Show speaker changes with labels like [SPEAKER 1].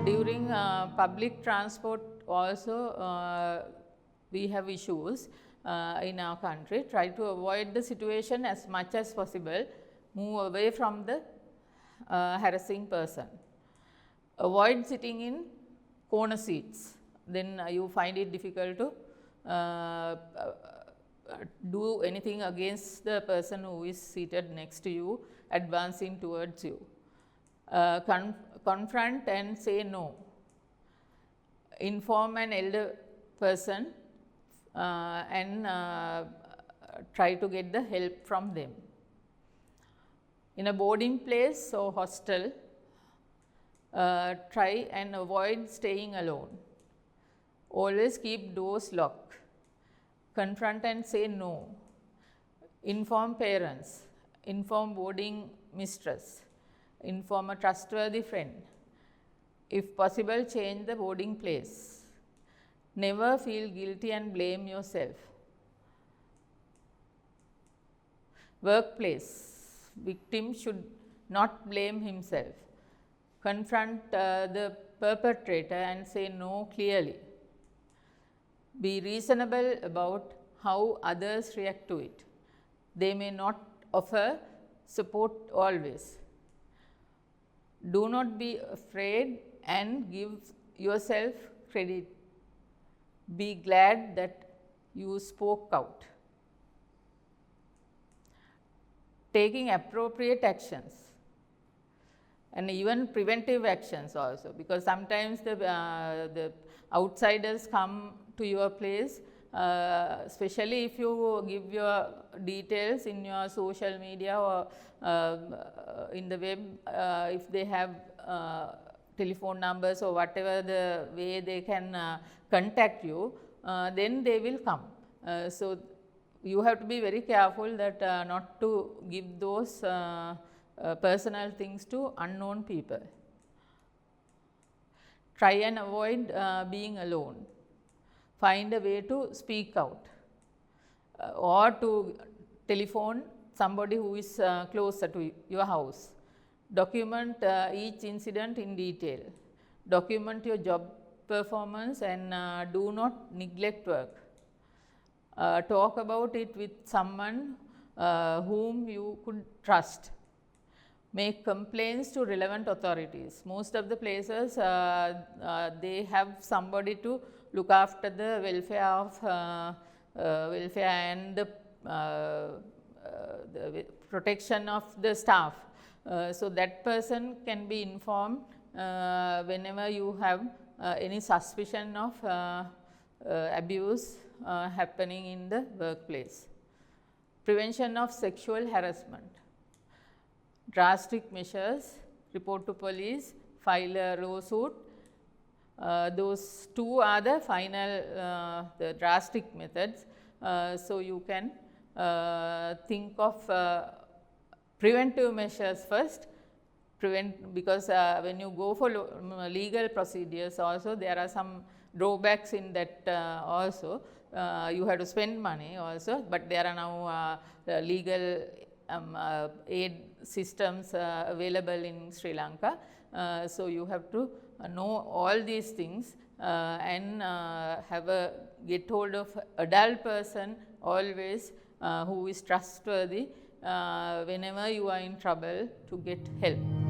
[SPEAKER 1] During public transport also we have issues in our country. Try to avoid the situation as much as possible, move away from the harassing person. Avoid sitting in corner seats, then you find it difficult to do anything against the person who is seated next to you, advancing towards you. Confront and say no. Inform an elder person and try to get the help from them. In a boarding place or hostel, try and avoid staying alone. Always keep doors locked. Confront and say no. Inform parents. Inform boarding mistress. Inform a trustworthy friend. If possible, change the boarding place. Never feel guilty and blame yourself. Workplace. Victim should not blame himself. Confront the perpetrator and say no clearly. Be reasonable about how others react to it. They may not offer support always. Do not be afraid and give yourself credit. Be glad that you spoke out. Taking appropriate actions and even preventive actions also, because sometimes the outsiders come to your place, especially if you give your details in your social media or in the web, if they have telephone numbers or whatever the way they can contact you, then they will come. So you have to be very careful that not to give those personal things to unknown people. Try and avoid being alone. Find a way to speak out or to telephone somebody who is closer to your house. Document each incident in detail. Document your job performance and do not neglect work. Talk about it with someone whom you could trust. Make complaints to relevant authorities. Most of the places they have somebody to look after the welfare of welfare and the protection of the staff. So that person can be informed whenever you have any suspicion of abuse happening in the workplace. Prevention of sexual harassment. Drastic measures: report to police, file a lawsuit. Those two are the final the drastic methods. So you can think of preventive measures first. Because when you go for legal procedures also, there are some drawbacks in that also. You have to spend money also, but there are now legal aid systems available in Sri Lanka. So you have to know all these things and get hold of adult person always who is trustworthy whenever you are in trouble, to get help.